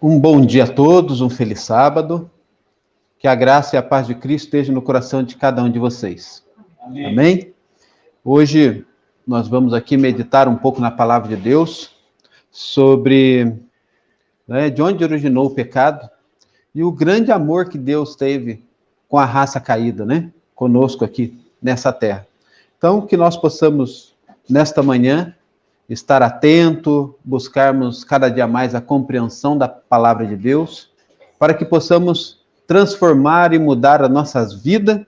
Um bom dia a todos, um feliz sábado. Que a graça e a paz de Cristo estejam no coração de cada um de vocês. Amém? Amém? Hoje nós vamos aqui meditar um pouco na palavra de Deus sobre de onde originou o pecado e o grande amor que Deus teve com a raça caída, conosco aqui nessa terra. Então, que nós possamos, nesta manhã, estar atento, buscarmos cada dia mais a compreensão da palavra de Deus, para que possamos transformar e mudar as nossas vidas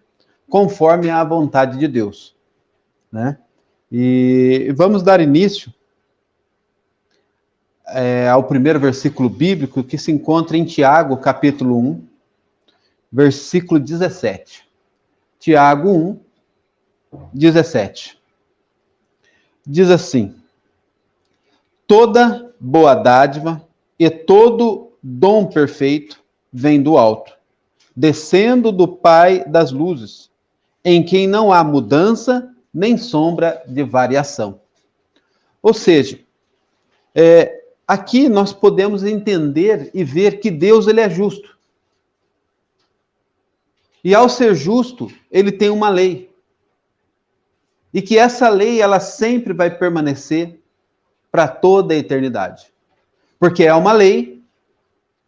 conforme a vontade de Deus, E vamos dar início ao primeiro versículo bíblico que se encontra em Tiago, capítulo 1, versículo 17. Tiago 1, 17. Diz assim: toda boa dádiva e todo dom perfeito vem do alto, descendo do Pai das luzes, em quem não há mudança nem sombra de variação. Ou seja, aqui nós podemos entender e ver que Deus ele é justo. E ao ser justo, ele tem uma lei. E que essa lei ela sempre vai permanecer para toda a eternidade. Porque é uma lei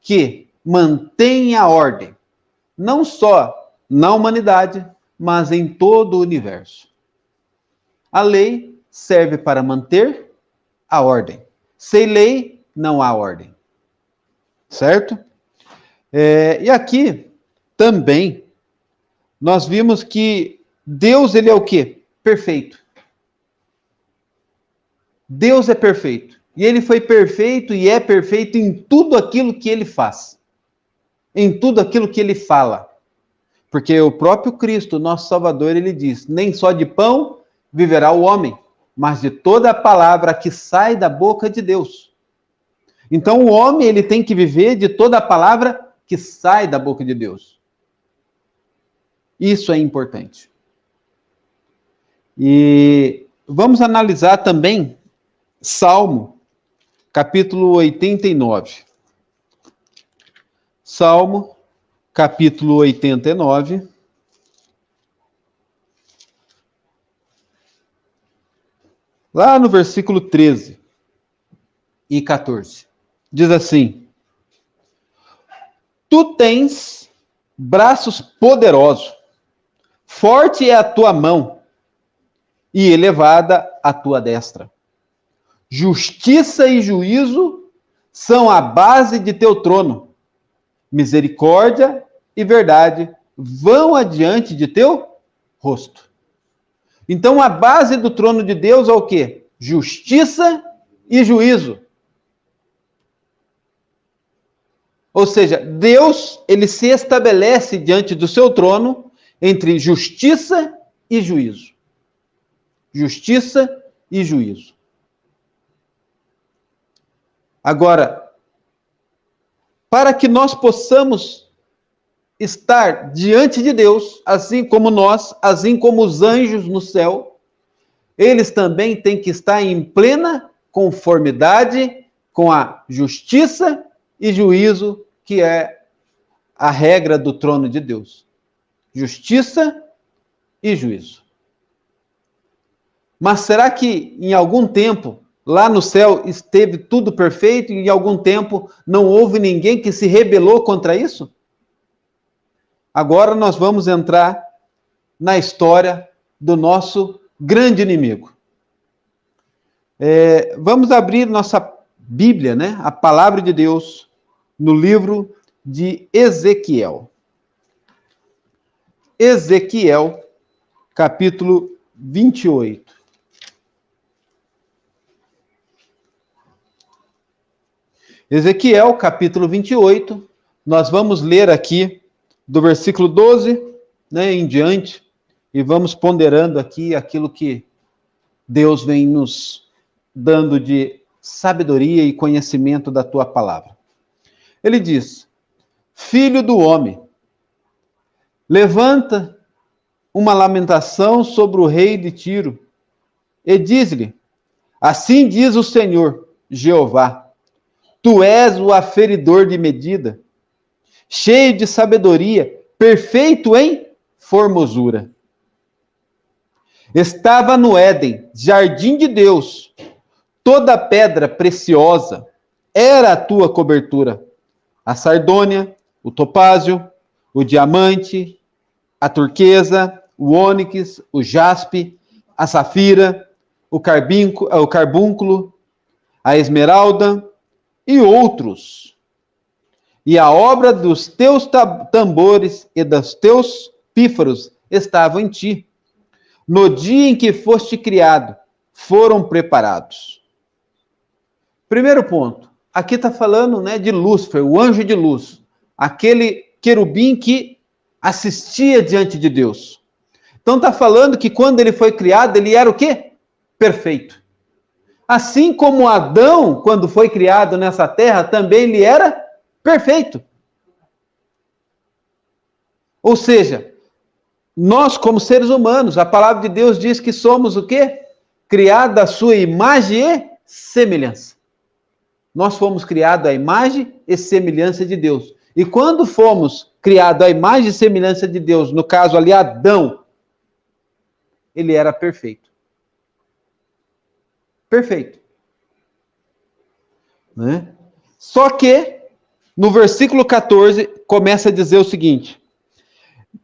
que mantém a ordem, não só na humanidade, mas em todo o universo. A lei serve para manter a ordem. Sem lei, não há ordem. Certo? E aqui, também, nós vimos que Deus, ele é o quê? Perfeito. Deus é perfeito. E ele foi perfeito e é perfeito em tudo aquilo que ele faz. Em tudo aquilo que ele fala. Porque o próprio Cristo, nosso Salvador, ele diz: nem só de pão viverá o homem, mas de toda a palavra que sai da boca de Deus. Então o homem ele tem que viver de toda a palavra que sai da boca de Deus. Isso é importante. E vamos analisar também Salmo, capítulo 89. Salmo, capítulo 89. Lá no versículo 13 e 14. Diz assim: tu tens braços poderosos, forte é a tua mão, e elevada a tua destra. Justiça e juízo são a base de teu trono. Misericórdia e verdade vão adiante de teu rosto. Então, a base do trono de Deus é o quê? Justiça e juízo. Ou seja, Deus, ele se estabelece diante do seu trono entre justiça e juízo. Justiça e juízo. Agora, para que nós possamos estar diante de Deus, assim como nós, assim como os anjos no céu, eles também têm que estar em plena conformidade com a justiça e juízo, que é a regra do trono de Deus. Justiça e juízo. Mas será que em algum tempo, lá no céu, esteve tudo perfeito e em algum tempo não houve ninguém que se rebelou contra isso? Agora nós vamos entrar na história do nosso grande inimigo. Vamos abrir nossa Bíblia, a palavra de Deus, no livro de Ezequiel. Ezequiel, capítulo 28. Ezequiel, capítulo 28, nós vamos ler aqui do versículo 12, em diante, e vamos ponderando aqui aquilo que Deus vem nos dando de sabedoria e conhecimento da tua palavra. Ele diz: filho do homem, levanta uma lamentação sobre o rei de Tiro, e diz-lhe: assim diz o Senhor, Jeová, Tu és o aferidor de medida, cheio de sabedoria, perfeito em formosura. Estava no Éden, jardim de Deus, toda pedra preciosa era a tua cobertura. A sardônia, o topázio, o diamante, a turquesa, o ônix, o jaspe, a safira, o carbúnculo, a esmeralda e outros. E a obra dos teus tambores e dos teus pífaros estavam em ti. No dia em que foste criado, foram preparados. Primeiro ponto. Aqui está falando, né, de Lúcifer, o anjo de luz. Aquele querubim que assistia diante de Deus. Então está falando que quando ele foi criado, ele era o quê? Perfeito. Assim como Adão, quando foi criado nessa terra, também ele era perfeito. Ou seja, nós como seres humanos, a palavra de Deus diz que somos o quê? Criados à sua imagem e semelhança. Nós fomos criados à imagem e semelhança de Deus. E quando fomos criados à imagem e semelhança de Deus, no caso ali Adão, ele era perfeito. Perfeito. Né? Só que, no versículo 14, começa a dizer o seguinte: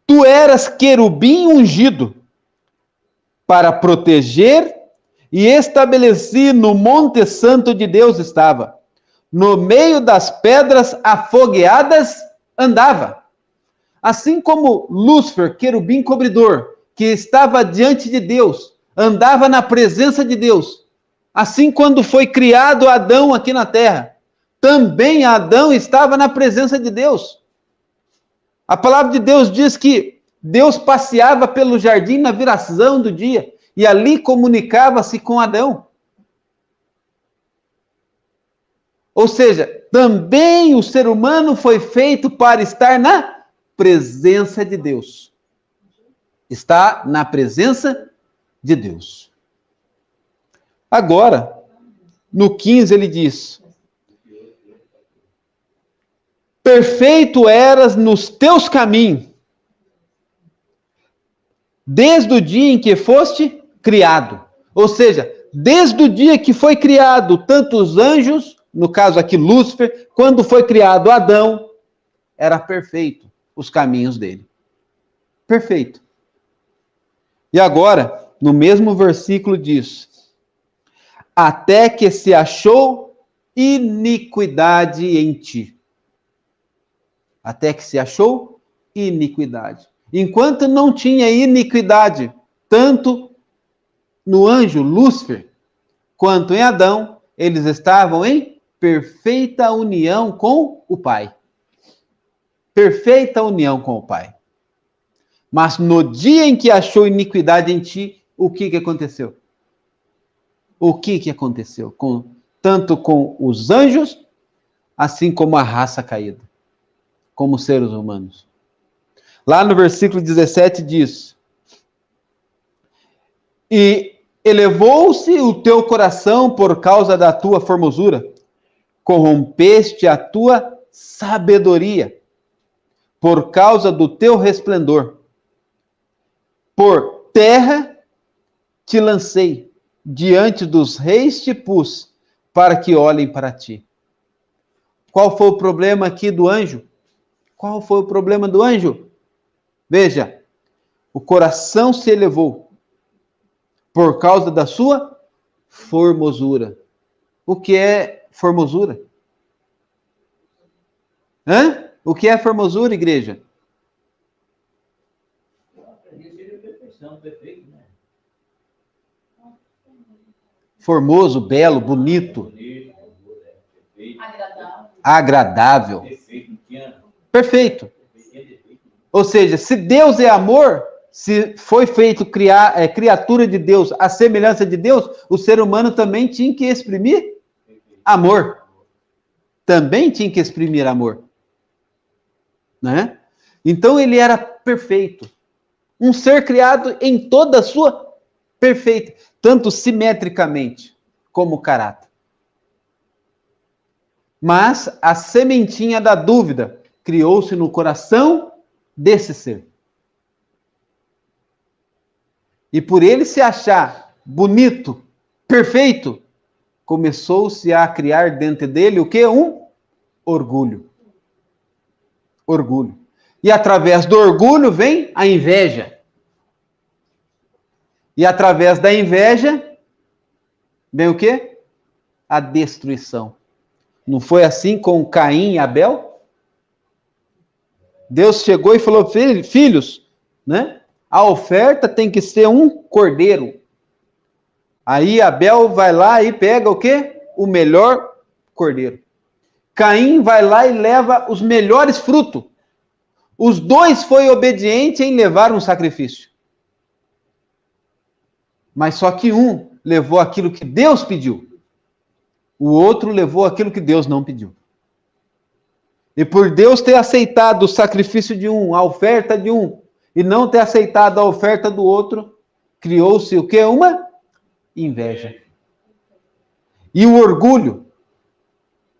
Tu eras querubim ungido para proteger e estabelecer no Monte Santo de Deus estava. No meio das pedras afogueadas andava. Assim como Lúcifer, querubim cobridor, que estava diante de Deus, andava na presença de Deus. Assim, quando foi criado Adão aqui na terra, também Adão estava na presença de Deus. A palavra de Deus diz que Deus passeava pelo jardim na viração do dia e ali comunicava-se com Adão. Ou seja, também o ser humano foi feito para estar na presença de Deus. Está na presença de Deus. Agora, no 15 ele diz: Perfeito eras nos teus caminhos, desde o dia em que foste criado. Ou seja, desde o dia que foi criado, tanto os anjos, no caso aqui Lúcifer, quando foi criado Adão, era perfeito os caminhos dele. Perfeito. E agora, no mesmo versículo diz: até que se achou iniquidade em ti. Até que se achou iniquidade. Enquanto não tinha iniquidade, tanto no anjo Lúcifer, quanto em Adão, eles estavam em perfeita união com o Pai. Perfeita união com o Pai. Mas no dia em que achou iniquidade em ti, o que aconteceu? O que aconteceu? Tanto com os anjos, assim como a raça caída, como seres humanos. Lá no versículo 17 diz: E elevou-se o teu coração por causa da tua formosura, corrompeste a tua sabedoria, por causa do teu resplendor. Por terra te lancei, diante dos reis te pus, para que olhem para ti. Qual foi o problema aqui do anjo? Qual foi o problema do anjo? Veja, o coração se elevou por causa da sua formosura. O que é formosura? O que é formosura, igreja? Formoso, belo, bonito. Agradável. Perfeito. Ou seja, se Deus é amor, se foi feito criatura de Deus, a semelhança de Deus, o ser humano também tinha que exprimir amor. Também tinha que exprimir amor. Né? Então ele era perfeito. Um ser criado em toda a sua perfeita, tanto simetricamente como caráter. Mas a sementinha da dúvida criou-se no coração desse ser. E por ele se achar bonito, perfeito, começou-se a criar dentro dele o quê? Um orgulho. Orgulho. E através do orgulho vem a inveja. E através da inveja vem o quê? A destruição. Não foi assim com Caim e Abel? Deus chegou e falou: filhos, né? A oferta tem que ser um cordeiro. Aí Abel vai lá e pega o quê? O melhor cordeiro. Caim vai lá e leva os melhores frutos. Os dois foi obediente em levar um sacrifício. Mas só que um levou aquilo que Deus pediu. O outro levou aquilo que Deus não pediu. E por Deus ter aceitado o sacrifício de um, a oferta de um, e não ter aceitado a oferta do outro, criou-se o quê? Uma inveja. E o orgulho,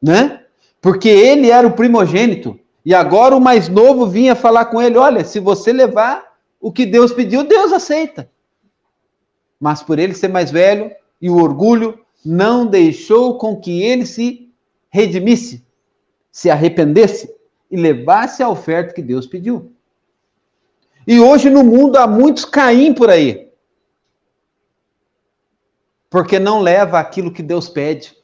né? Porque ele era o primogênito, e agora o mais novo vinha falar com ele: olha, se você levar o que Deus pediu, Deus aceita. Mas por ele ser mais velho, e o orgulho não deixou com que ele se redimisse, se arrependesse e levasse a oferta que Deus pediu. E hoje no mundo há muitos Caim por aí, porque não leva aquilo que Deus pede,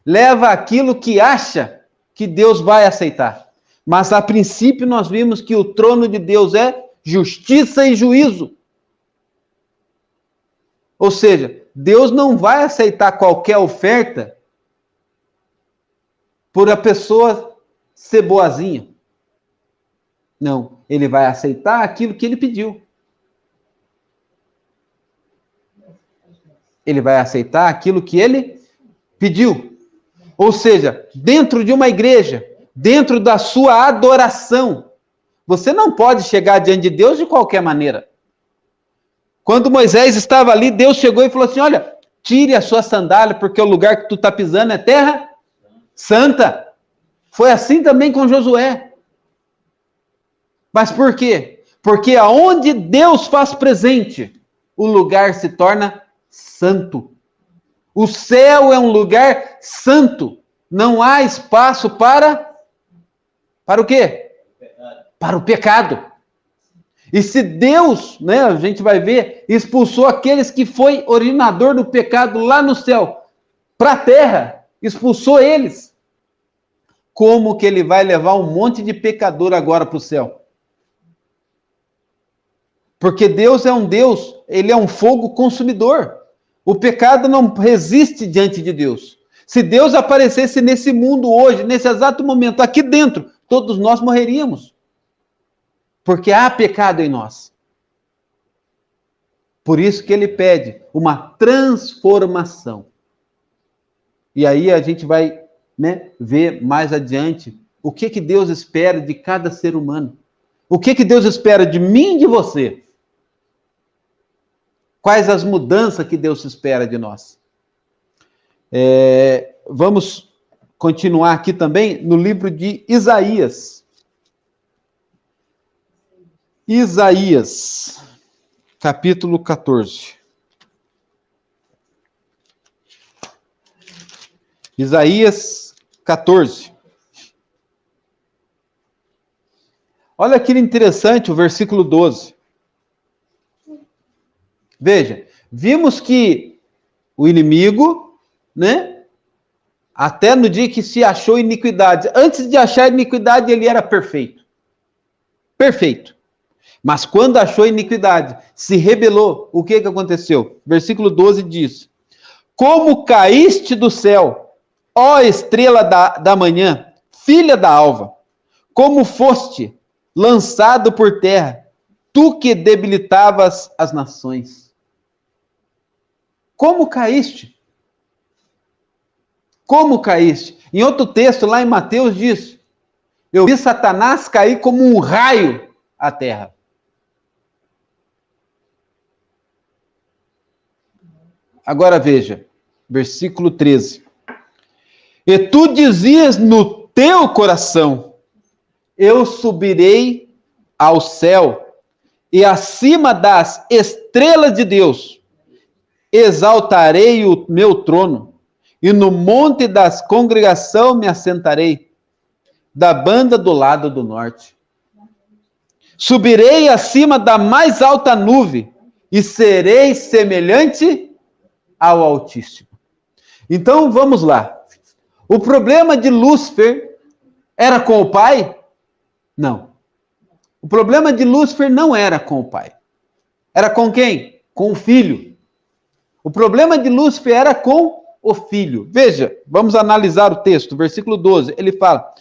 leva aquilo que acha que Deus vai aceitar. Mas a princípio nós vimos que o trono de Deus é justiça e juízo. Ou seja, Deus não vai aceitar qualquer oferta por a pessoa ser boazinha. Não, ele vai aceitar aquilo que ele pediu. Ele vai aceitar aquilo que ele pediu. Ou seja, dentro de uma igreja, dentro da sua adoração, você não pode chegar diante de Deus de qualquer maneira. Quando Moisés estava ali, Deus chegou e falou assim: olha, tire a sua sandália, porque o lugar que tu está pisando é terra santa. Foi assim também com Josué. Mas por quê? Porque aonde Deus faz presente, o lugar se torna santo. O céu é um lugar santo. Não há espaço para o quê? Para o pecado. E se Deus, né, a gente vai ver, expulsou aqueles que foi originador do pecado lá no céu para a terra, expulsou eles, como que ele vai levar um monte de pecador agora para o céu? Porque Deus é um Deus, ele é um fogo consumidor. O pecado não resiste diante de Deus. Se Deus aparecesse nesse mundo hoje, nesse exato momento, aqui dentro, todos nós morreríamos. Porque há pecado em nós. Por isso que ele pede uma transformação. E aí a gente vai, né, ver mais adiante o que Deus espera de cada ser humano. O que Deus espera de mim e de você. Quais as mudanças que Deus espera de nós? Vamos continuar aqui também no livro de Isaías. Isaías, capítulo 14. Isaías 14. Olha que interessante o versículo 12. Veja, vimos que o inimigo, né, até no dia que se achou iniquidade, antes de achar iniquidade, ele era perfeito. Perfeito. Mas quando achou iniquidade, se rebelou, o que aconteceu? Versículo 12 diz: como caíste do céu, ó estrela da manhã, filha da alva, como foste lançado por terra, tu que debilitavas as nações. Como caíste? Como caíste? Em outro texto, lá em Mateus, diz: eu vi Satanás cair como um raio à terra. Agora veja, versículo 13. E tu dizias no teu coração: eu subirei ao céu, e acima das estrelas de Deus exaltarei o meu trono, e no monte das congregação me assentarei, da banda do lado do norte. Subirei acima da mais alta nuvem, e serei semelhante ao Altíssimo. Então, vamos lá. O problema de Lúcifer era com o pai? Não. O problema de Lúcifer não era com o pai. Era com quem? Com o filho. O problema de Lúcifer era com o filho. Veja, vamos analisar o texto, versículo 12. Ele fala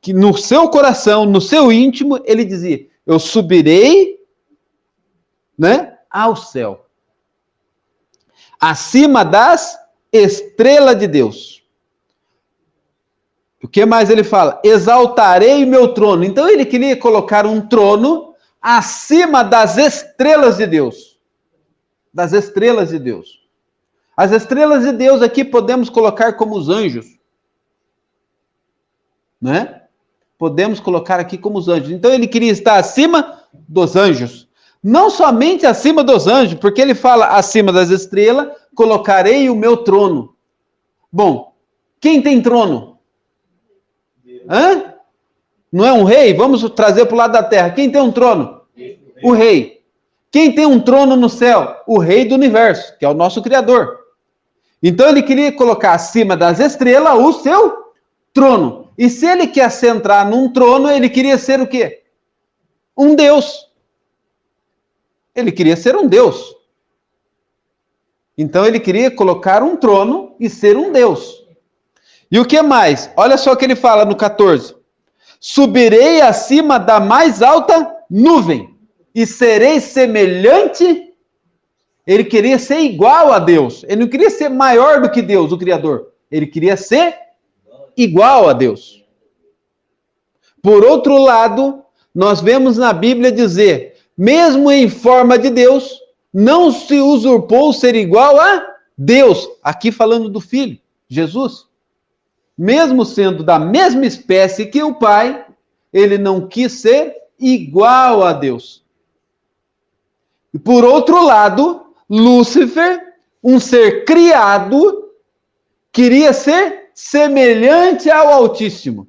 que no seu coração, no seu íntimo, ele dizia: eu subirei, né, ao céu, acima das estrelas de Deus. O que mais ele fala? Exaltarei meu trono. Então ele queria colocar um trono acima das estrelas de Deus. Das estrelas de Deus. As estrelas de Deus aqui podemos colocar como os anjos. Né? Podemos colocar aqui como os anjos. Então ele queria estar acima dos anjos. Não somente acima dos anjos, porque ele fala acima das estrelas, colocarei o meu trono. Bom, quem tem trono? Hã? Não é um rei? Vamos trazer para o lado da terra. Quem tem um trono? O rei. Quem tem um trono no céu? O rei do universo, que é o nosso Criador. Então ele queria colocar acima das estrelas o seu trono. E se ele quer se entrar num trono, ele queria ser o quê? Um Deus. Ele queria ser um Deus. Então ele queria colocar um trono e ser um Deus. E o que mais? Olha só o que ele fala no 14. Subirei acima da mais alta nuvem e serei semelhante. Ele queria ser igual a Deus. Ele não queria ser maior do que Deus, o Criador. Ele queria ser igual a Deus. Por outro lado, nós vemos na Bíblia dizer, mesmo em forma de Deus, não se usurpou ser igual a Deus. Aqui falando do Filho, Jesus. Mesmo sendo da mesma espécie que o Pai, ele não quis ser igual a Deus. E por outro lado, Lúcifer, um ser criado, queria ser semelhante ao Altíssimo.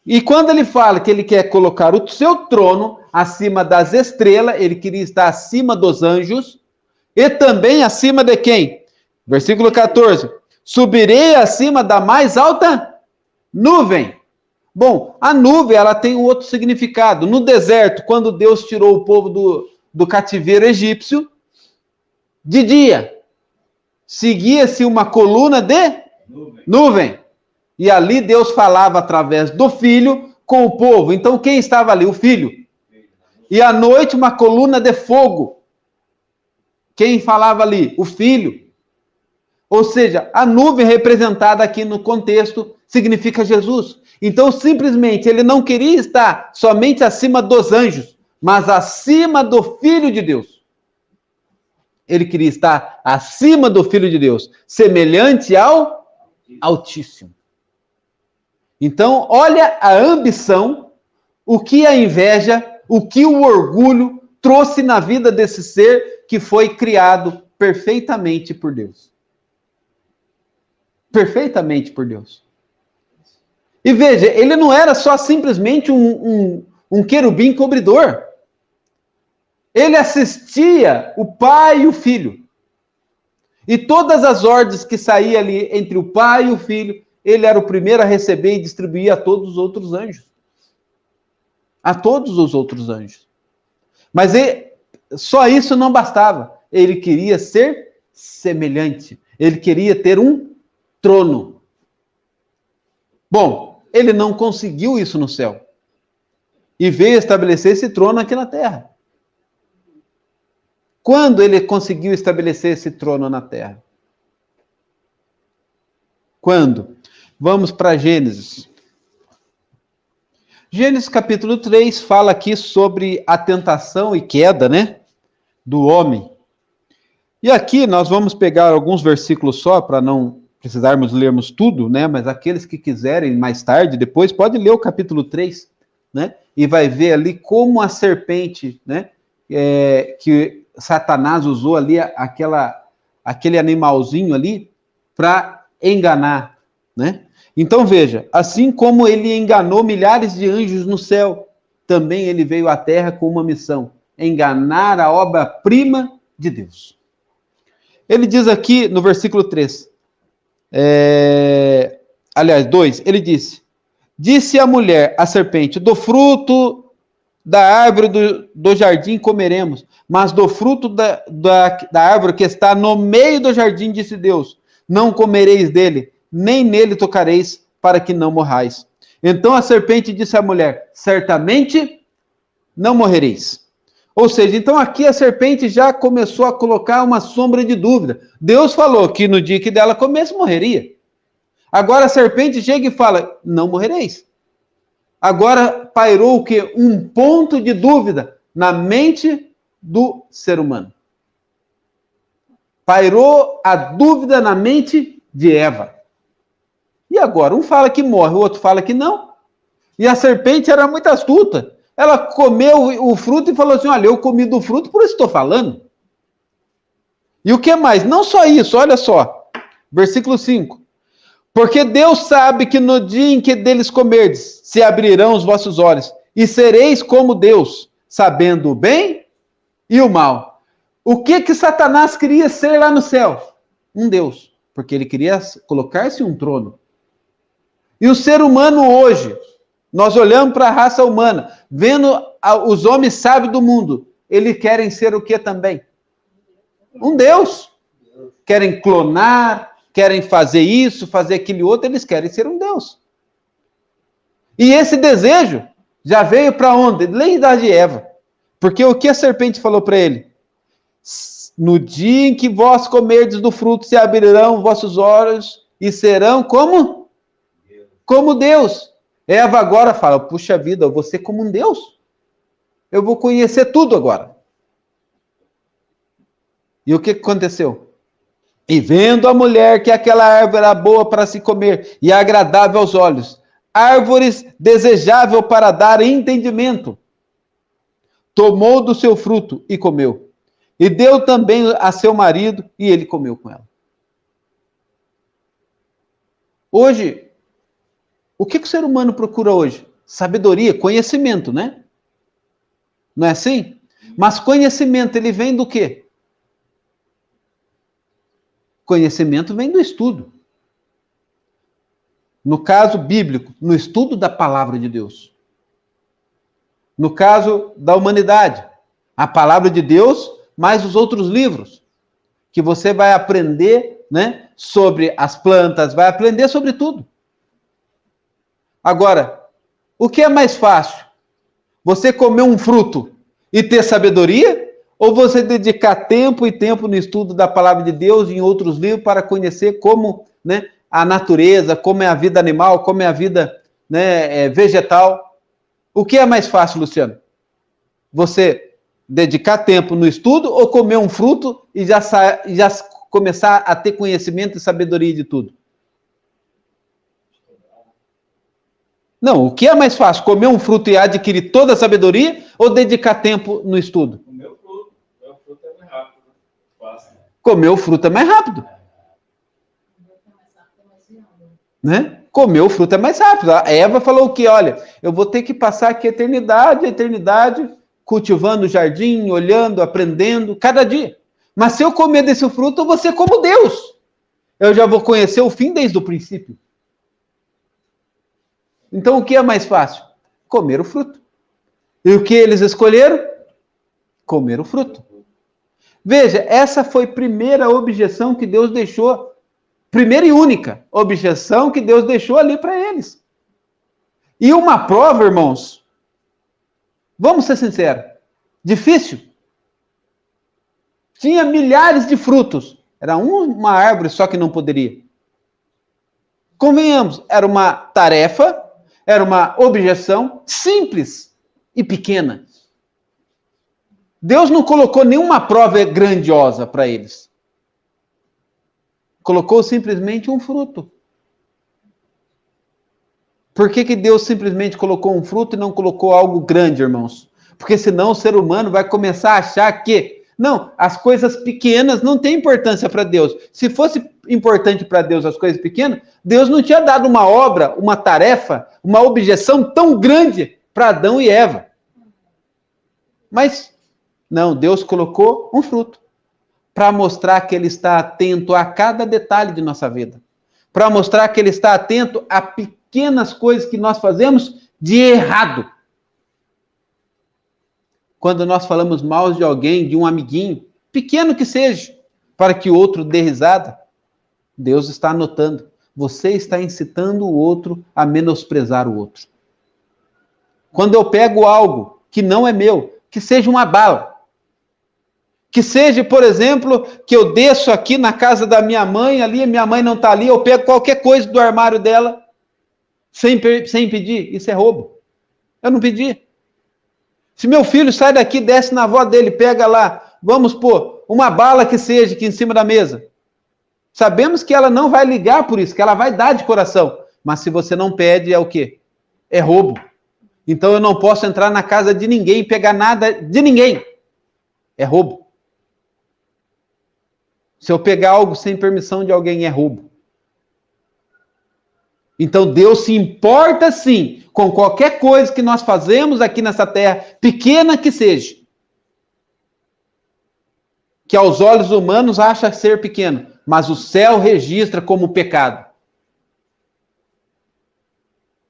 E quando ele fala que ele quer colocar o seu trono acima das estrelas, ele queria estar acima dos anjos e também acima de quem? Versículo 14. Subirei acima da mais alta nuvem. Bom, a nuvem ela tem um outro significado. No deserto, quando Deus tirou o povo do cativeiro egípcio, de dia, seguia-se uma coluna de nuvem. E ali Deus falava através do Filho com o povo. Então quem estava ali? O Filho. E à noite uma coluna de fogo. Quem falava ali? O Filho. Ou seja, a nuvem representada aqui no contexto significa Jesus. Então simplesmente ele não queria estar somente acima dos anjos, mas acima do Filho de Deus. Ele queria estar acima do Filho de Deus, semelhante ao Altíssimo. Então, olha a ambição, o que a inveja, o que o orgulho trouxe na vida desse ser que foi criado perfeitamente por Deus. Perfeitamente por Deus. E veja, ele não era só simplesmente um querubim cobridor. Ele assistia o pai e o filho. E todas as ordens que saíam ali entre o pai e o filho, ele era o primeiro a receber e distribuir a todos os outros anjos. A todos os outros anjos. Mas só isso não bastava. Ele queria ser semelhante. Ele queria ter um trono. Bom, ele não conseguiu isso no céu. E veio estabelecer esse trono aqui na terra. Quando ele conseguiu estabelecer esse trono na terra? Quando? Vamos para Gênesis. Gênesis capítulo 3 fala aqui sobre a tentação e queda, né, do homem. E aqui nós vamos pegar alguns versículos só para não precisarmos lermos tudo, né? Mas aqueles que quiserem mais tarde, depois, pode ler o capítulo 3, né? E vai ver ali como a serpente, né? Que Satanás usou ali aquele animalzinho ali para enganar, né? Então veja, assim como ele enganou milhares de anjos no céu, também ele veio à terra com uma missão: enganar a obra-prima de Deus. Ele diz aqui no versículo 3, aliás, 2, ele disse a mulher, a serpente, do fruto da árvore do jardim comeremos, mas do fruto da árvore que está no meio do jardim, disse Deus, não comereis dele, nem nele tocareis, para que não morrais. Então a serpente disse à mulher, certamente não morrereis. Ou seja, então aqui a serpente já começou a colocar uma sombra de dúvida. Deus falou que no dia que dela comesse, morreria. Agora a serpente chega e fala, não morrereis. Agora pairou o quê? Um ponto de dúvida na mente do ser humano. Pairou a dúvida na mente de Eva. E agora? Um fala que morre, o outro fala que não. E a serpente era muito astuta. Ela comeu o fruto e falou assim, olha, eu comi do fruto, por isso estou falando. E o que mais? Não só isso, olha só. Versículo 5. Porque Deus sabe que no dia em que deles comerdes, se abrirão os vossos olhos, e sereis como Deus, sabendo o bem e o mal. O que Satanás queria ser lá no céu? Um Deus, porque ele queria colocar-se em um trono. E o ser humano hoje, nós olhamos para a raça humana, vendo os homens sábios do mundo, eles querem ser o que também? Um Deus. Querem clonar, querem fazer isso, fazer aquilo outro, eles querem ser um Deus. E esse desejo já veio para onde? Desde a idade de Eva. Porque o que a serpente falou para ele? No dia em que vós comerdes do fruto, se abrirão vossos olhos e serão como? Como Deus. Eva agora fala, puxa vida, eu vou ser como um Deus. Eu vou conhecer tudo agora. E o que aconteceu? E vendo a mulher que aquela árvore era boa para se comer e agradável aos olhos, árvores desejável para dar entendimento, tomou do seu fruto e comeu. E deu também a seu marido e ele comeu com ela. Hoje, o que o ser humano procura hoje? Sabedoria, conhecimento, né? Não é assim? Mas conhecimento, ele vem do quê? Conhecimento vem do estudo. No caso bíblico, no estudo da palavra de Deus. No caso da humanidade, a palavra de Deus, mais os outros livros, que você vai aprender, né, sobre as plantas, vai aprender sobre tudo. Agora, o que é mais fácil? Você comer um fruto e ter sabedoria? Ou você dedicar tempo e tempo no estudo da palavra de Deus e em outros livros para conhecer como, né, a natureza, como é a vida animal, como é a vida, né, vegetal? O que é mais fácil, Luciano? Você dedicar tempo no estudo ou comer um fruto e já começar a ter conhecimento e sabedoria de tudo? Não, o que é mais fácil? Comer um fruto e adquirir toda a sabedoria ou dedicar tempo no estudo? Comer o fruto. Comer o fruto é mais rápido. Fácil. Comer o fruto é mais rápido. Né? Comer o fruto é mais rápido. A Eva falou o quê? Olha, eu vou ter que passar aqui a eternidade, cultivando o jardim, olhando, aprendendo, cada dia. Mas se eu comer desse fruto, eu vou ser como Deus. Eu já vou conhecer o fim desde o princípio. Então, o que é mais fácil? Comer o fruto. E o que eles escolheram? Comer o fruto. Veja, essa foi a primeira objeção que Deus deixou, primeira e única objeção que Deus deixou ali para eles. E uma prova, irmãos, vamos ser sinceros, difícil. Tinha milhares de frutos, era uma árvore só que não poderia. Convenhamos, era uma tarefa, era uma objeção simples e pequena. Deus não colocou nenhuma prova grandiosa para eles. Colocou simplesmente um fruto. Por que Deus simplesmente colocou um fruto e não colocou algo grande, irmãos? Porque senão o ser humano vai começar a achar que, não, as coisas pequenas não têm importância para Deus. Se fosse importante para Deus as coisas pequenas, Deus não tinha dado uma obra, uma tarefa, uma objeção tão grande para Adão e Eva. Mas, não, Deus colocou um fruto para mostrar que Ele está atento a cada detalhe de nossa vida. Para mostrar que Ele está atento a pequenas coisas que nós fazemos de errado. Quando nós falamos mal de alguém, de um amiguinho, pequeno que seja, para que o outro dê risada, Deus está anotando. Você está incitando o outro a menosprezar o outro. Quando eu pego algo que não é meu, que seja uma bala, que seja, por exemplo, que eu desço aqui na casa da minha mãe, ali, minha mãe não está ali, eu pego qualquer coisa do armário dela, sem pedir, isso é roubo. Eu não pedi. Se meu filho sai daqui, desce na avó dele, pega lá, vamos pôr, uma bala que seja aqui em cima da mesa. Sabemos que ela não vai ligar por isso, que ela vai dar de coração. Mas se você não pede, é o quê? É roubo. Então eu não posso entrar na casa de ninguém, pegar nada de ninguém. É roubo. Se eu pegar algo sem permissão de alguém, é roubo. Então Deus se importa sim com qualquer coisa que nós fazemos aqui nessa terra, pequena que seja, que aos olhos humanos acha ser pequeno, mas o céu registra como pecado.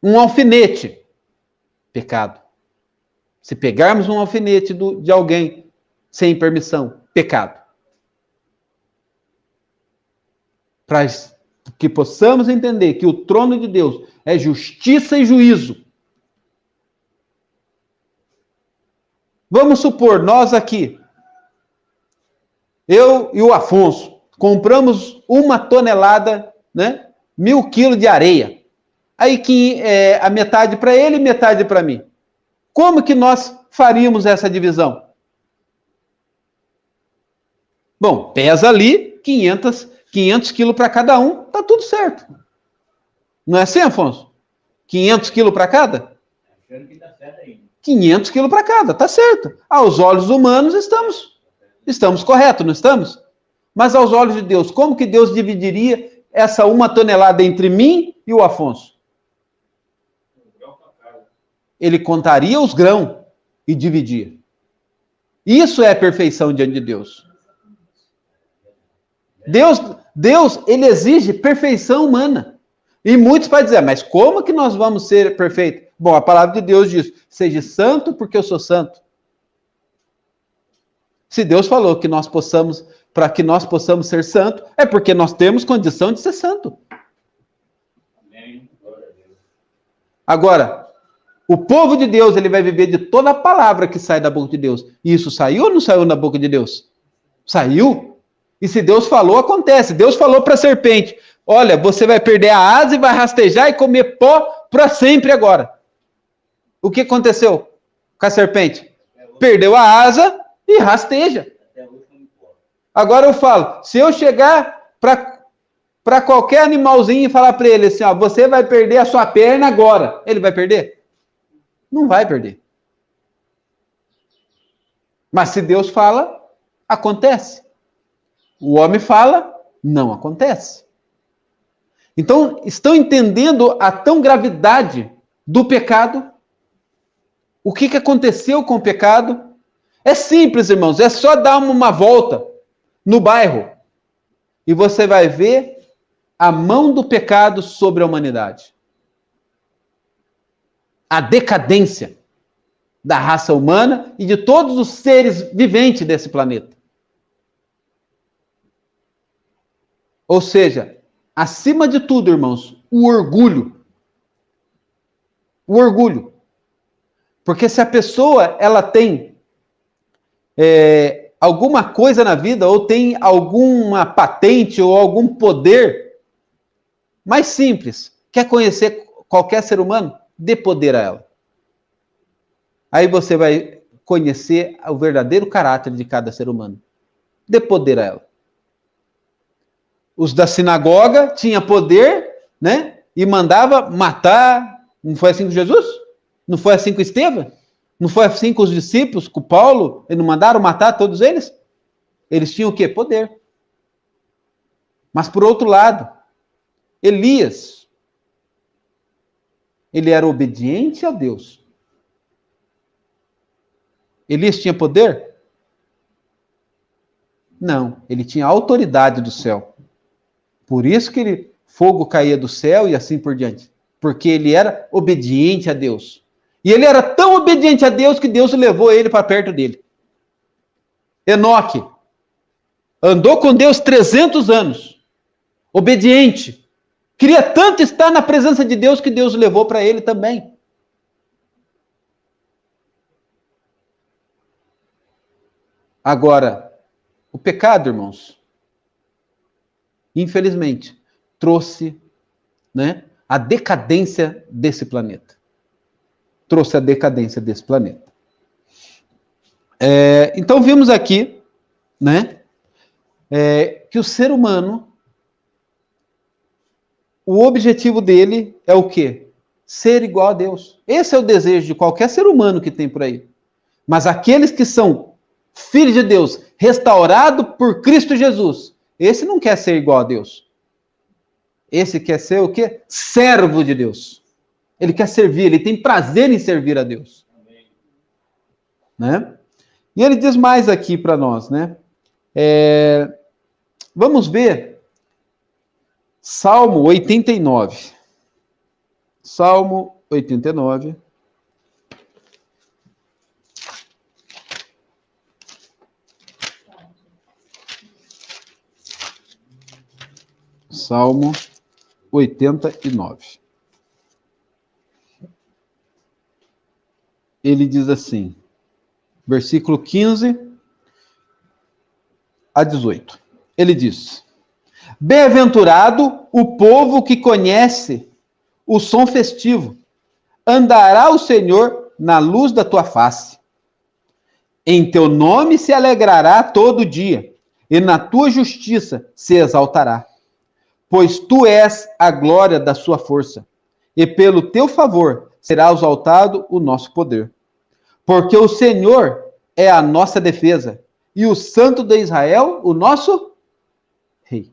Um alfinete, pecado. Se pegarmos um alfinete de alguém sem permissão, pecado. Para que possamos entender que o trono de Deus é justiça e juízo. Vamos supor, nós aqui, eu e o Afonso, compramos 1 tonelada, né, 1.000 quilos de areia. Aí que é a metade para ele e metade para mim. Como que nós faríamos essa divisão? Bom, pesa ali 500 quilos para cada um, tá tudo certo. Não é assim, Afonso? 500 quilos para cada? 500 quilos para cada, tá certo. Aos olhos humanos estamos corretos, não estamos? Mas aos olhos de Deus, como que Deus dividiria essa 1 tonelada entre mim e o Afonso? Ele contaria os grãos e dividia. Isso é a perfeição diante de Deus. Deus, ele exige perfeição humana. E muitos podem dizer, mas como que nós vamos ser perfeitos? Bom, a palavra de Deus diz, seja santo porque eu sou santo. Se Deus falou que nós possamos, para que nós possamos ser santos, é porque nós temos condição de ser santo. Agora, o povo de Deus, ele vai viver de toda a palavra que sai da boca de Deus. E isso saiu ou não saiu da boca de Deus? Saiu. E se Deus falou, acontece. Deus falou para a serpente, olha, você vai perder a asa e vai rastejar e comer pó para sempre agora. O que aconteceu com a serpente? Perdeu a asa e rasteja. Agora eu falo, se eu chegar para qualquer animalzinho e falar para ele assim, ó, você vai perder a sua perna agora, ele vai perder? Não vai perder. Mas se Deus fala, acontece. O homem fala, não acontece. Então, estão entendendo a tão gravidade do pecado? O que aconteceu com o pecado? É simples, irmãos, é só dar uma volta no bairro e você vai ver a mão do pecado sobre a humanidade. A decadência da raça humana e de todos os seres viventes desse planeta. Ou seja, acima de tudo, irmãos, o orgulho. O orgulho. Porque se a pessoa ela tem alguma coisa na vida, ou tem alguma patente, ou algum poder, mais simples, quer conhecer qualquer ser humano? Dê poder a ela. Aí você vai conhecer o verdadeiro caráter de cada ser humano. Dê poder a ela. os da sinagoga, tinha poder, né? E mandava matar. Não foi assim com Jesus? Não foi assim com Estevão? Não foi assim com os discípulos, com Paulo? Eles não mandaram matar todos eles? Eles tinham o quê? Poder. Mas por outro lado, Elias, ele era obediente a Deus. Elias tinha poder? Não, ele tinha autoridade do céu. Por isso que fogo caía do céu e assim por diante. Porque ele era obediente a Deus. E ele era tão obediente a Deus que Deus levou ele para perto dele. Enoque andou com Deus 300 anos. Obediente. Queria tanto estar na presença de Deus que Deus levou para ele também. Agora, o pecado, irmãos, infelizmente, trouxe, né, a decadência desse planeta. Trouxe a decadência desse planeta. Então vimos aqui, né, que o ser humano, o objetivo dele é o quê? Ser igual a Deus. Esse é o desejo de qualquer ser humano que tem por aí. Mas aqueles que são filhos de Deus, restaurado por Cristo Jesus, esse não quer ser igual a Deus. Esse quer ser o quê? Servo de Deus. Ele quer servir, ele tem prazer em servir a Deus. Né? E ele diz mais aqui para nós, né? Vamos ver Salmo 89. Salmo 89. Salmo 89. Ele diz assim, versículo 15 a 18. Ele diz: Bem-aventurado o povo que conhece o som festivo. Andará o Senhor na luz da tua face. Em teu nome se alegrará todo dia, e na tua justiça se exaltará. Pois tu és a glória da sua força, e pelo teu favor será exaltado o nosso poder. Porque o Senhor é a nossa defesa, e o Santo de Israel, o nosso Rei.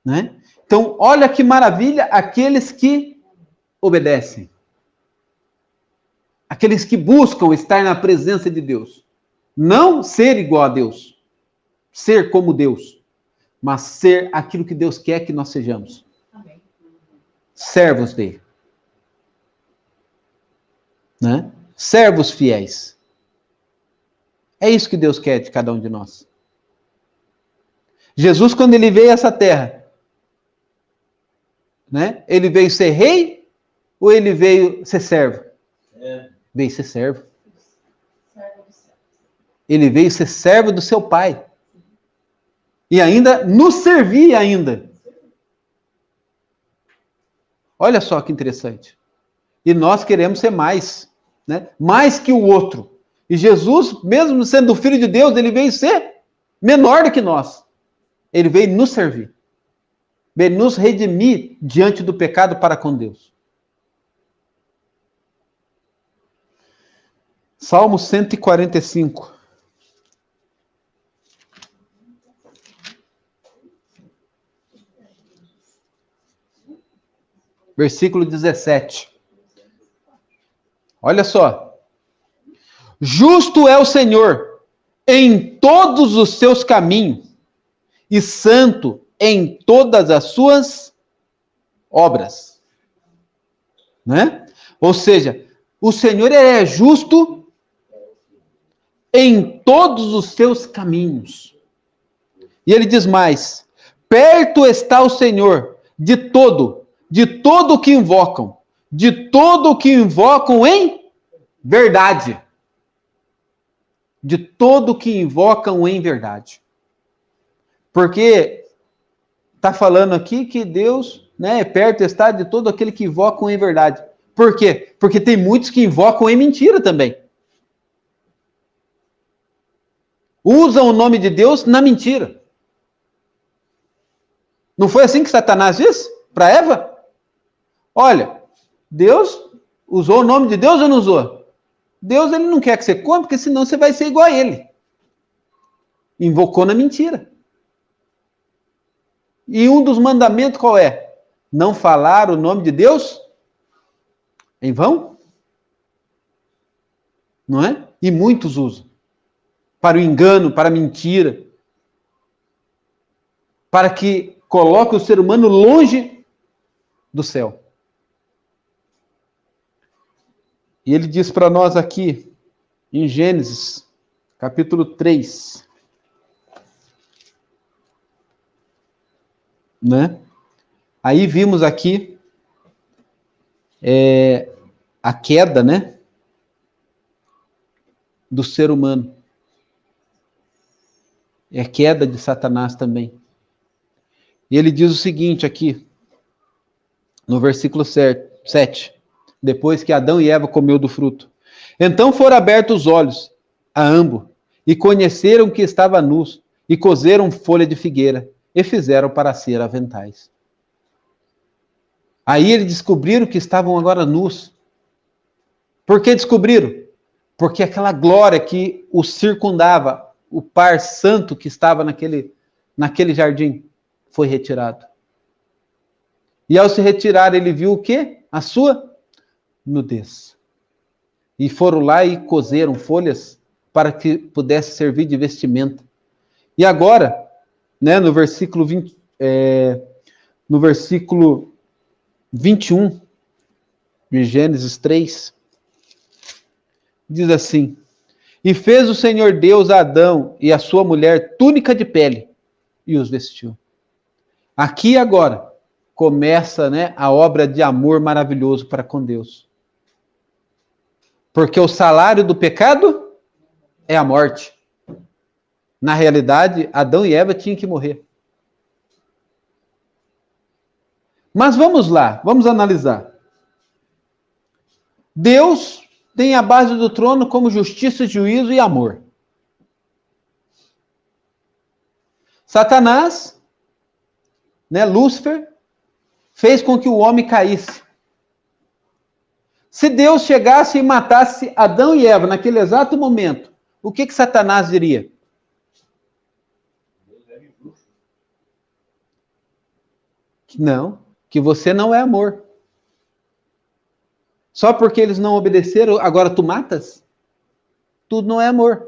Né? Então, olha que maravilha aqueles que obedecem. Aqueles que buscam estar na presença de Deus. Não ser igual a Deus. Ser como Deus. Mas ser aquilo que Deus quer que nós sejamos. Amém. Servos dele. Né? Servos fiéis. É isso que Deus quer de cada um de nós. Jesus, quando ele veio a essa terra, né? Ele veio ser rei ou ele veio ser servo? Veio ser servo. Ele veio ser servo do seu pai. E ainda nos servir ainda. Olha só que interessante. E nós queremos ser mais, né? Mais que o outro. E Jesus, mesmo sendo o Filho de Deus, ele veio ser menor do que nós. Ele veio nos servir. Veio nos redimir diante do pecado para com Deus. Salmo 145. Versículo 17. Olha só. Justo é o Senhor em todos os seus caminhos e santo em todas as suas obras. Né? Ou seja, o Senhor é justo em todos os seus caminhos. E ele diz mais: perto está o Senhor de todo o que invocam, de todo o que invocam em verdade. De todo o que invocam em verdade. Porque está falando aqui que Deus, né, perto está de todo aquele que invocam em verdade. Por quê? Porque tem muitos que invocam em mentira também. Usam o nome de Deus na mentira. Não foi assim que Satanás disse para Eva? Olha, Deus usou o nome de Deus ou não usou? Deus, ele não quer que você coma, porque senão você vai ser igual a ele. Invocou na mentira. E um dos mandamentos qual é? Não falar o nome de Deus em vão? Não é? E muitos usam. Para o engano, para a mentira. Para que coloque o ser humano longe do céu. E ele diz para nós aqui, em Gênesis, capítulo 3, né? Aí vimos aqui a queda, né? Do ser humano. É a queda de Satanás também. E ele diz o seguinte aqui, no versículo 7, depois que Adão e Eva comeu do fruto. Então foram abertos os olhos a ambos, e conheceram que estava nus, e coseram folha de figueira, e fizeram para ser aventais. Aí eles descobriram que estavam agora nus. Por que descobriram? Porque aquela glória que o circundava, o par santo que estava naquele jardim, foi retirado. E ao se retirar, ele viu o quê? A sua nudez. E foram lá e coseram folhas para que pudesse servir de vestimenta. E agora, né, no versículo 21 de Gênesis 3, diz assim: E fez o Senhor Deus a Adão e a sua mulher túnica de pele, e os vestiu. Aqui agora começa, né, a obra de amor maravilhoso para com Deus. Porque o salário do pecado é a morte. Na realidade, Adão e Eva tinham que morrer. Mas vamos lá, vamos analisar. Deus tem a base do trono como justiça, juízo e amor. Satanás, né, Lúcifer, fez com que o homem caísse. Se Deus chegasse e matasse Adão e Eva naquele exato momento, o que Satanás diria? Não, que você não é amor. Só porque eles não obedeceram, agora tu matas? Tudo não é amor.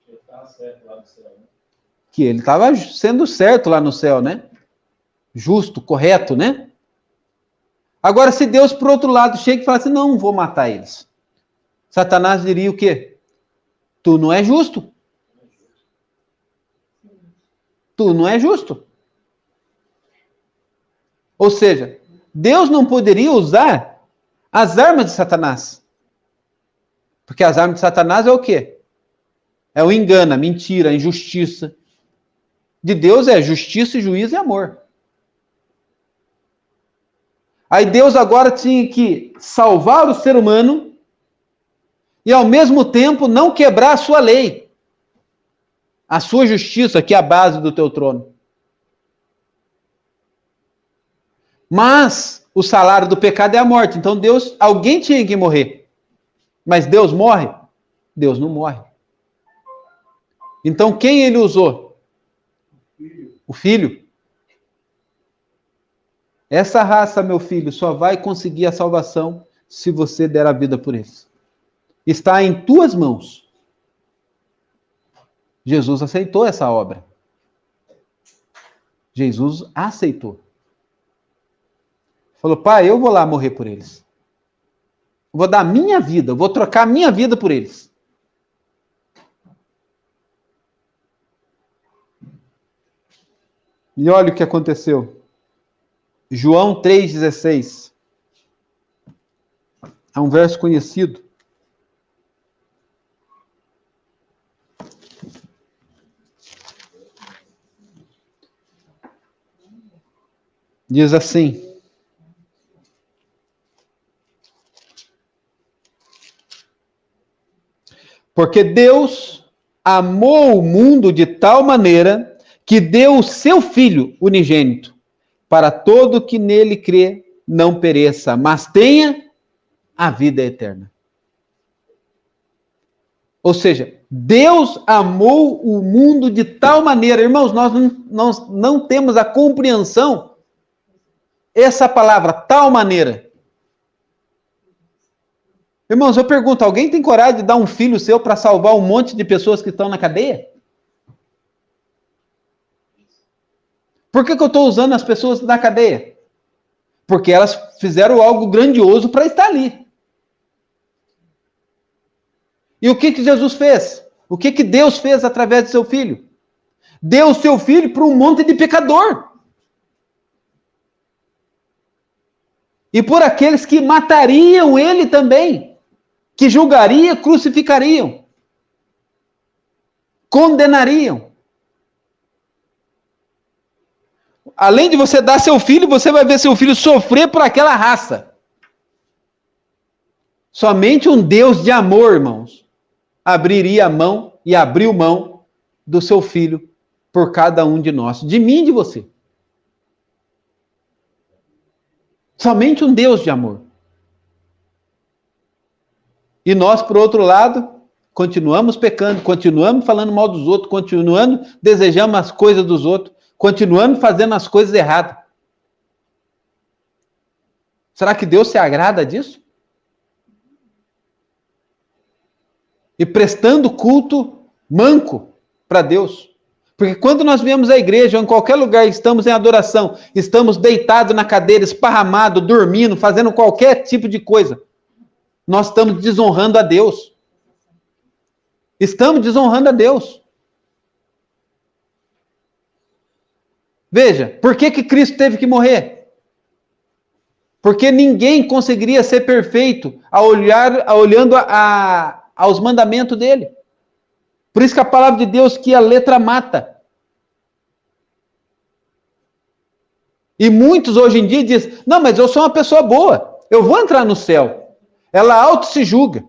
Ele estava certo lá no céu, né? Que ele estava sendo certo lá no céu, né? Justo, correto, né? Agora, se Deus, por outro lado, chega e fala assim, não vou matar eles. Satanás diria o quê? Tu não é justo. Tu não é justo. Ou seja, Deus não poderia usar as armas de Satanás. Porque as armas de Satanás é o quê? É o engano, a mentira, a injustiça. De Deus é justiça, juízo e amor. Aí Deus agora tinha que salvar o ser humano e ao mesmo tempo não quebrar a sua lei. A sua justiça, que é a base do teu trono. Mas o salário do pecado é a morte. Então alguém tinha que morrer. Mas Deus morre? Deus não morre. Então quem ele usou? O filho. Essa raça, meu filho, só vai conseguir a salvação se você der a vida por eles. Está em tuas mãos. Jesus aceitou essa obra. Jesus aceitou. Falou, pai, eu vou lá morrer por eles. Vou dar minha vida, vou trocar minha vida por eles. E olha o que aconteceu. João 3,16. É um verso conhecido. Diz assim: Porque Deus amou o mundo de tal maneira que deu o seu Filho unigênito, para todo que nele crê não pereça, mas tenha a vida eterna. Ou seja, Deus amou o mundo de tal maneira, irmãos, nós não temos a compreensão, essa palavra, tal maneira. Irmãos, eu pergunto, alguém tem coragem de dar um filho seu para salvar um monte de pessoas que estão na cadeia? Por que eu estou usando as pessoas na cadeia? Porque elas fizeram algo grandioso para estar ali. E o que Jesus fez? O que Deus fez através de seu filho? Deu o seu filho para um monte de pecador. E por aqueles que matariam ele também. Que julgariam, crucificariam. Condenariam. Além de você dar seu filho, você vai ver seu filho sofrer por aquela raça. Somente um Deus de amor, irmãos, abriria a mão e abriu mão do seu filho por cada um de nós, de mim e de você. Somente um Deus de amor. E nós, por outro lado, continuamos pecando, continuamos falando mal dos outros, continuando desejando as coisas dos outros, continuando fazendo as coisas erradas. Será que Deus se agrada disso? E prestando culto manco para Deus. Porque quando nós viemos à igreja, ou em qualquer lugar, estamos em adoração, estamos deitados na cadeira, esparramados, dormindo, fazendo qualquer tipo de coisa, nós estamos desonrando a Deus. Estamos desonrando a Deus. Veja, por que Cristo teve que morrer? Porque ninguém conseguiria ser perfeito olhando aos mandamentos dele. Por isso que a palavra de Deus, que a letra mata. E muitos hoje em dia dizem, não, mas eu sou uma pessoa boa, eu vou entrar no céu. Ela auto se julga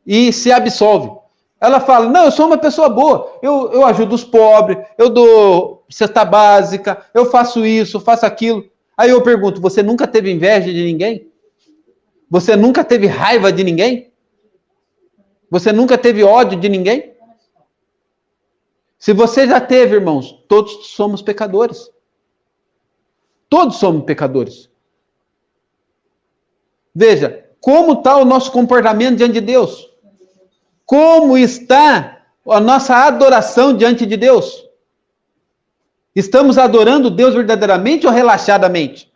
e se absolve. Ela fala, não, eu sou uma pessoa boa, eu ajudo os pobres, eu dou cesta básica, eu faço isso, faço aquilo. Aí eu pergunto, você nunca teve inveja de ninguém? Você nunca teve raiva de ninguém? Você nunca teve ódio de ninguém? Se você já teve, irmãos, todos somos pecadores. Todos somos pecadores. Veja, como está o nosso comportamento diante de Deus? Como está a nossa adoração diante de Deus? Estamos adorando Deus verdadeiramente ou relaxadamente?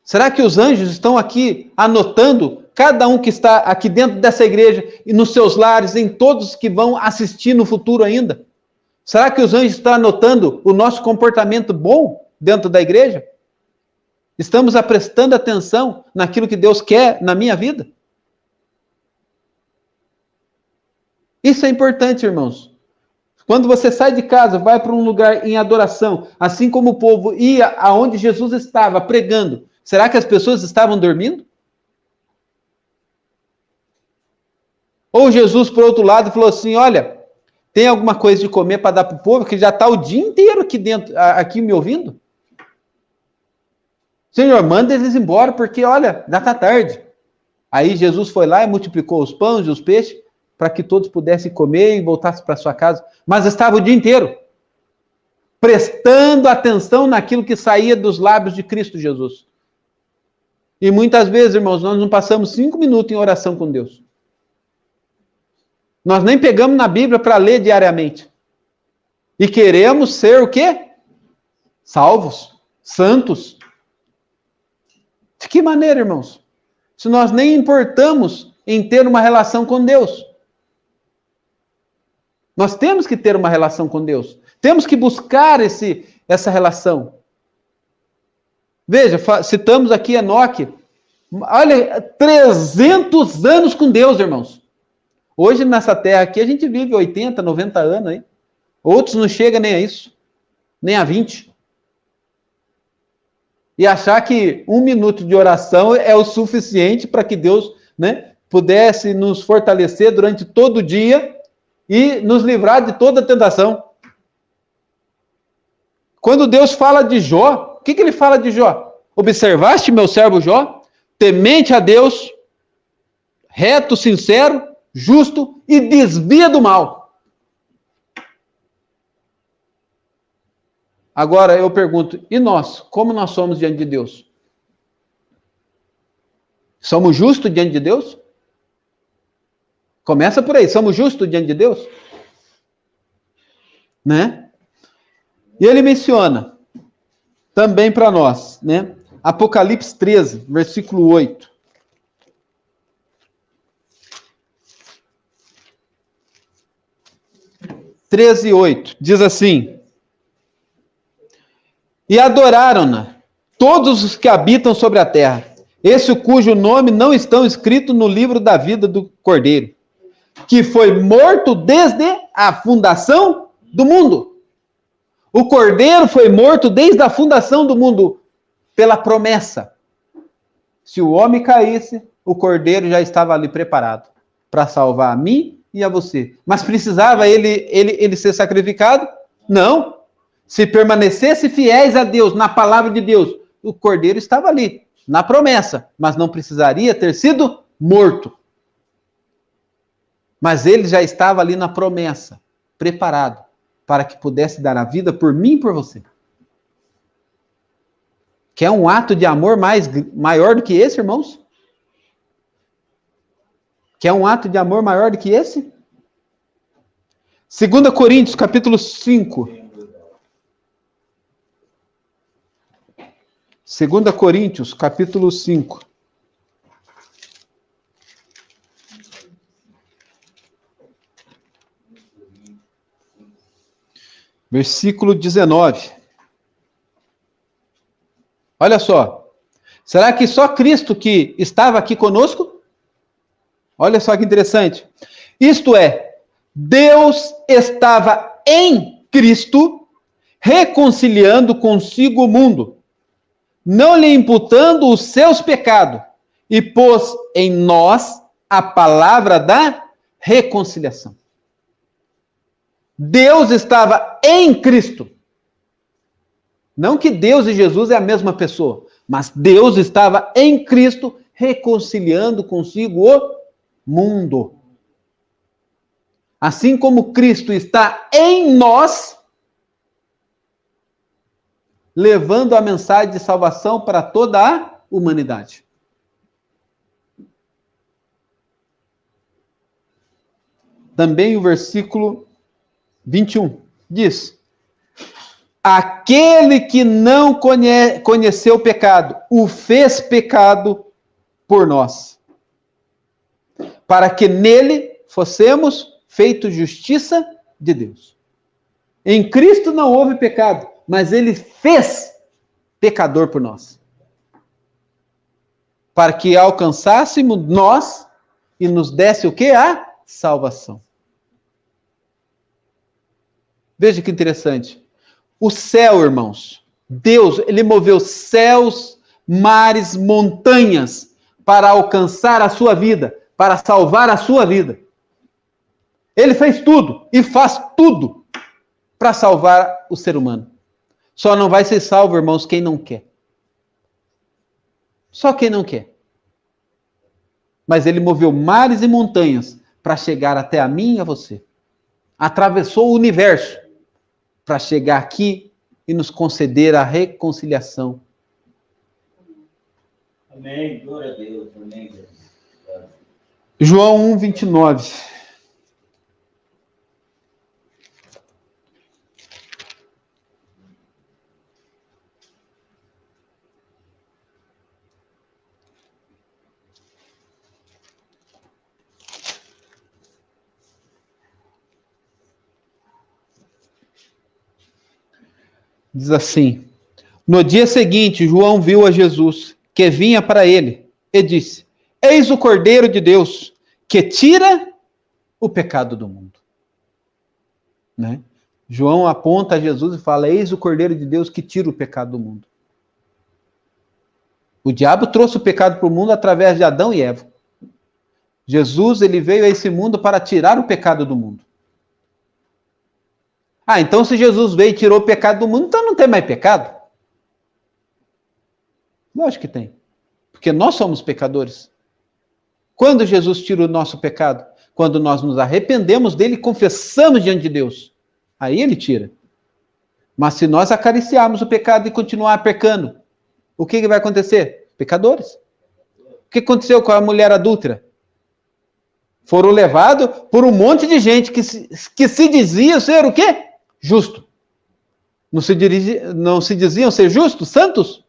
Será que os anjos estão aqui anotando cada um que está aqui dentro dessa igreja e nos seus lares, em todos que vão assistir no futuro ainda? Será que os anjos estão anotando o nosso comportamento bom dentro da igreja? Estamos prestando atenção naquilo que Deus quer na minha vida? Isso é importante, irmãos. Quando você sai de casa, vai para um lugar em adoração, assim como o povo ia aonde Jesus estava pregando, será que as pessoas estavam dormindo? Ou Jesus, por outro lado, falou assim, olha, tem alguma coisa de comer para dar para o povo, que já está o dia inteiro aqui dentro, aqui me ouvindo? Senhor, manda eles embora, porque, olha, já está tarde. Aí Jesus foi lá e multiplicou os pães e os peixes, para que todos pudessem comer e voltassem para sua casa. Mas estava o dia inteiro prestando atenção naquilo que saía dos lábios de Cristo Jesus. E muitas vezes, irmãos, nós não passamos 5 minutos em oração com Deus. Nós nem pegamos na Bíblia para ler diariamente. E queremos ser o quê? Salvos, santos. De que maneira, irmãos? Se nós nem importamos em ter uma relação com Deus. Nós temos que ter uma relação com Deus. Temos que buscar essa relação. Veja, citamos aqui Enoque. Olha, 300 anos com Deus, irmãos. Hoje, nessa terra aqui, a gente vive 80, 90 anos aí. Outros não chegam nem a isso. Nem a 20. E achar que 1 minuto de oração é o suficiente para que Deus, né, pudesse nos fortalecer durante todo o dia e nos livrar de toda tentação. Quando Deus fala de Jó, o que ele fala de Jó? Observaste meu servo Jó, temente a Deus, reto, sincero, justo e desvia do mal. Agora eu pergunto, e nós? Como nós somos diante de Deus? Somos justos diante de Deus? Começa por aí, somos justos diante de Deus? Né? E ele menciona também para nós, né? Apocalipse 13, versículo 8. Treze, 8, diz assim: e adoraram-na todos os que habitam sobre a terra, esse cujo nome não estão escrito no livro da vida do Cordeiro, que foi morto desde a fundação do mundo. O Cordeiro foi morto desde a fundação do mundo, pela promessa. Se o homem caísse, o Cordeiro já estava ali preparado para salvar a mim e a você. Mas precisava ele ser sacrificado? Não. Se permanecesse fiéis a Deus, na palavra de Deus, o Cordeiro estava ali, na promessa, mas não precisaria ter sido morto. Mas ele já estava ali na promessa, preparado, para que pudesse dar a vida por mim e por você. Quer um ato de amor maior do que esse, irmãos? Quer um ato de amor maior do que esse? 2 Coríntios, capítulo 5. 2 Coríntios, capítulo 5. Versículo 19. Olha só. Será que só Cristo que estava aqui conosco? Olha só que interessante. Isto é, Deus estava em Cristo, reconciliando consigo o mundo, não lhe imputando os seus pecados, e pôs em nós a palavra da reconciliação. Deus estava em Cristo. Não que Deus e Jesus é a mesma pessoa, mas Deus estava em Cristo reconciliando consigo o mundo. Assim como Cristo está em nós, levando a mensagem de salvação para toda a humanidade. Também o versículo 21 diz: aquele que não conheceu o pecado, o fez pecado por nós, para que nele fossemos feitos justiça de Deus. Em Cristo não houve pecado, mas ele fez pecador por nós, para que alcançássemos nós e nos desse o que? A salvação. Veja que interessante. O céu, irmãos, Deus, ele moveu céus, mares, montanhas para alcançar a sua vida, para salvar a sua vida. Ele fez tudo e faz tudo para salvar o ser humano. Só não vai ser salvo, irmãos, quem não quer. Só quem não quer. Mas ele moveu mares e montanhas para chegar até a mim e a você. Atravessou o universo para chegar aqui e nos conceder a reconciliação. Amém. Glória a Deus. Amém. João 1, 29. Diz assim: no dia seguinte, João viu a Jesus, que vinha para ele, e disse: eis o Cordeiro de Deus, que tira o pecado do mundo. Né? João aponta a Jesus e fala: eis o Cordeiro de Deus que tira o pecado do mundo. O diabo trouxe o pecado para o mundo através de Adão e Eva. Jesus, ele veio a esse mundo para tirar o pecado do mundo. Ah, então se Jesus veio e tirou o pecado do mundo, então não tem mais pecado? Lógico que tem. Porque nós somos pecadores. Quando Jesus tira o nosso pecado? Quando nós nos arrependemos dele e confessamos diante de Deus. Aí ele tira. Mas se nós acariciarmos o pecado e continuar pecando, o que vai acontecer? Pecadores. O que aconteceu com a mulher adúltera? Foram levados por um monte de gente que se dizia ser o quê? Justo. Não se diziam ser justos, santos?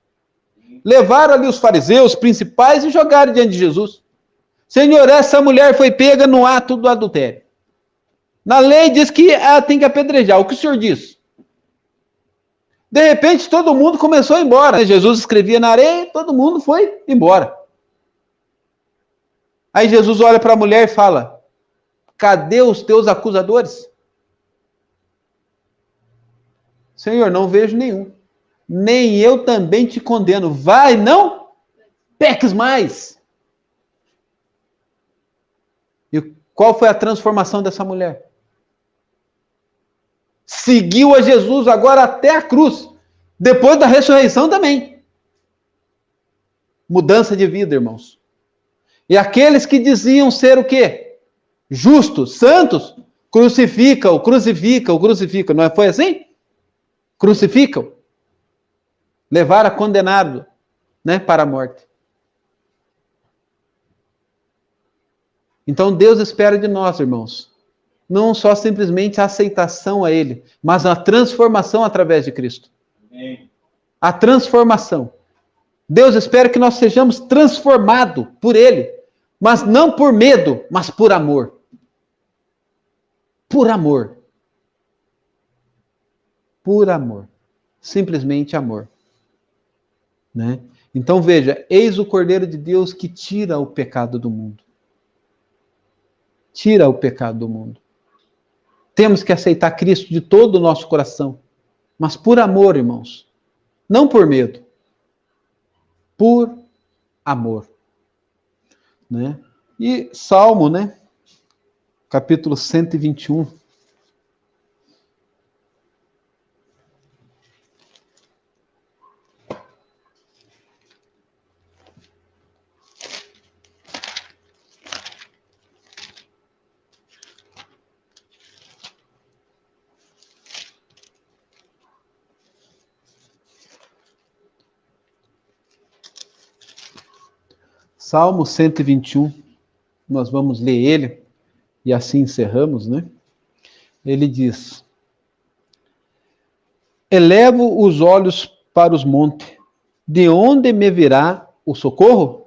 Levaram ali os fariseus, principais, e jogaram diante de Jesus. Senhor, essa mulher foi pega no ato do adultério. Na lei diz que ela tem que apedrejar. O que o senhor diz? De repente, todo mundo começou a ir embora. Jesus escrevia na areia, todo mundo foi embora. Aí Jesus olha para a mulher e fala: cadê os teus acusadores? Senhor, não vejo nenhum. Nem eu também te condeno. Vai, não peques mais. E qual foi a transformação dessa mulher? Seguiu a Jesus agora até a cruz. Depois da ressurreição também. Mudança de vida, irmãos. E aqueles que diziam ser o quê? Justos, santos, crucificam. Não foi assim? Crucificam. Levaram a condenado, né, para a morte. Então Deus espera de nós, irmãos, não só simplesmente a aceitação a Ele, mas a transformação através de Cristo. Amém. A transformação. Deus espera que nós sejamos transformados por Ele, mas não por medo, mas por amor. Por amor. Por amor. Simplesmente amor. Né? Então veja, eis o Cordeiro de Deus que tira o pecado do mundo. Tira o pecado do mundo. Temos que aceitar Cristo de todo o nosso coração, mas por amor, irmãos. Não por medo. Por amor. Né? E Salmo, né? Capítulo 121. Salmo 121, nós vamos ler ele, e assim encerramos, né? Ele diz: elevo os olhos para os montes, de onde me virá o socorro?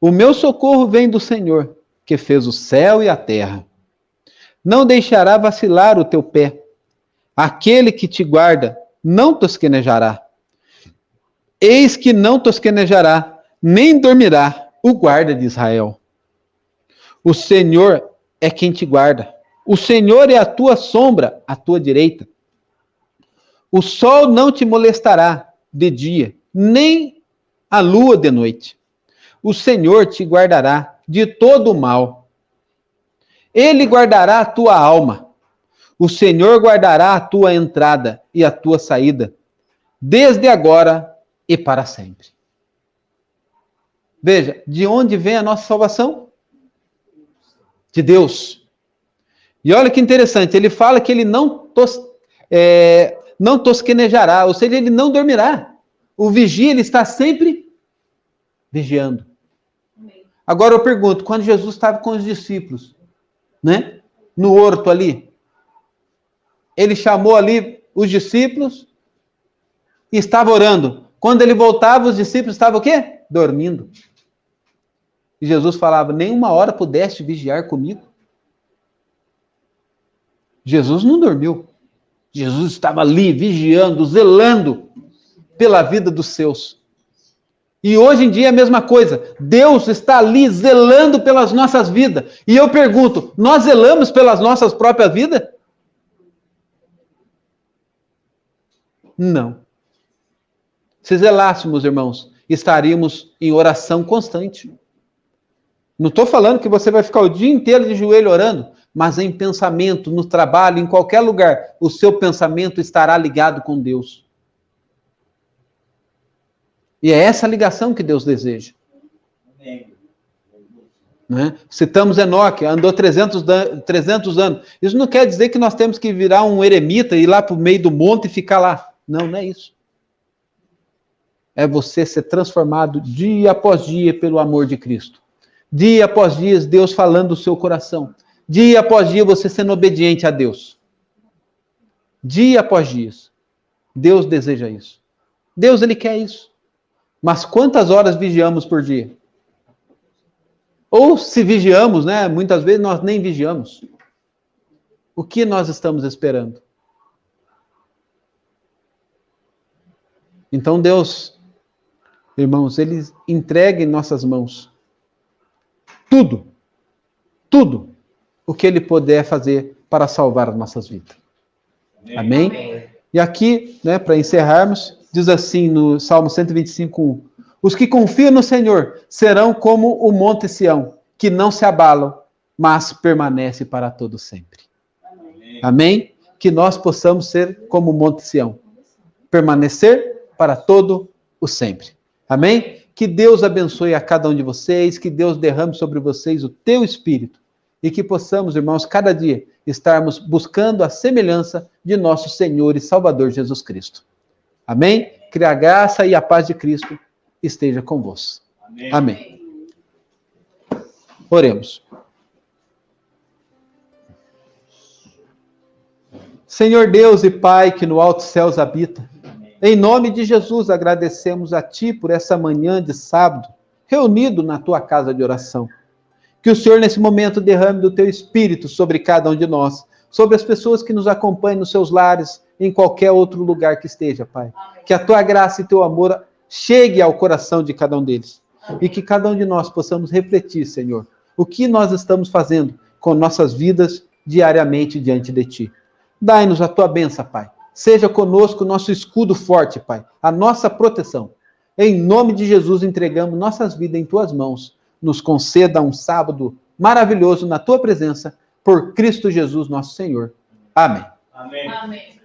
O meu socorro vem do Senhor, que fez o céu e a terra. Não deixará vacilar o teu pé, aquele que te guarda não tosquenejará. Eis que não tosquenejará, nem dormirá o guarda de Israel. O Senhor é quem te guarda. O Senhor é a tua sombra, à tua direita. O sol não te molestará de dia, nem a lua de noite. O Senhor te guardará de todo o mal. Ele guardará a tua alma. O Senhor guardará a tua entrada e a tua saída, desde agora e para sempre. Veja, de onde vem a nossa salvação? De Deus. E olha que interessante, ele fala que ele não tosquenejará, ou seja, ele não dormirá. O vigia, ele está sempre vigiando. Agora eu pergunto, quando Jesus estava com os discípulos, né, no horto ali, ele chamou ali os discípulos e estava orando. Quando ele voltava, os discípulos estavam o quê? Dormindo. E Jesus falava: nenhuma hora pudeste vigiar comigo. Jesus não dormiu. Jesus estava ali vigiando, zelando pela vida dos seus. E hoje em dia é a mesma coisa. Deus está ali zelando pelas nossas vidas. E eu pergunto, nós zelamos pelas nossas próprias vidas? Não. Se zelássemos, irmãos, estaríamos em oração constante. Não estou falando que você vai ficar o dia inteiro de joelho orando, mas em pensamento, no trabalho, em qualquer lugar, o seu pensamento estará ligado com Deus. E é essa ligação que Deus deseja. Amém. Né? Citamos Enoque, andou 300 anos. Isso não quer dizer que nós temos que virar um eremita, ir lá para o meio do monte e ficar lá. Não, não é isso. É você ser transformado dia após dia pelo amor de Cristo. Dia após dia, Deus falando do seu coração. Dia após dia, você sendo obediente a Deus. Dia após dia. Deus deseja isso. Deus, Ele quer isso. Mas quantas horas vigiamos por dia? Ou se vigiamos, né? Muitas vezes nós nem vigiamos. O que nós estamos esperando? Então Deus, irmãos, Ele entrega em nossas mãos tudo o que Ele puder fazer para salvar as nossas vidas. Amém? Amém? E aqui, né, para encerrarmos, diz assim no Salmo 125:1: os que confiam no Senhor serão como o monte Sião, que não se abalam, mas permanece para todo sempre. Amém? Amém? Que nós possamos ser como o monte Sião, permanecer para todo o sempre. Amém? Que Deus abençoe a cada um de vocês, que Deus derrame sobre vocês o teu Espírito, e que possamos, irmãos, cada dia estarmos buscando a semelhança de nosso Senhor e Salvador Jesus Cristo. Amém? Que a graça e a paz de Cristo esteja convosco. Amém. Amém. Oremos. Senhor Deus e Pai, que no alto céus habita, em nome de Jesus agradecemos a Ti por essa manhã de sábado, reunido na Tua casa de oração. Que o Senhor, nesse momento, derrame do Teu Espírito sobre cada um de nós, sobre as pessoas que nos acompanham nos seus lares, em qualquer outro lugar que esteja, Pai. Que a Tua graça e Teu amor chegue ao coração de cada um deles. E que cada um de nós possamos refletir, Senhor, o que nós estamos fazendo com nossas vidas diariamente diante de Ti. Dai-nos a Tua bênção, Pai. Seja conosco o nosso escudo forte, Pai, a nossa proteção. Em nome de Jesus, entregamos nossas vidas em Tuas mãos. Nos conceda um sábado maravilhoso na Tua presença, por Cristo Jesus, nosso Senhor. Amém. Amém. Amém.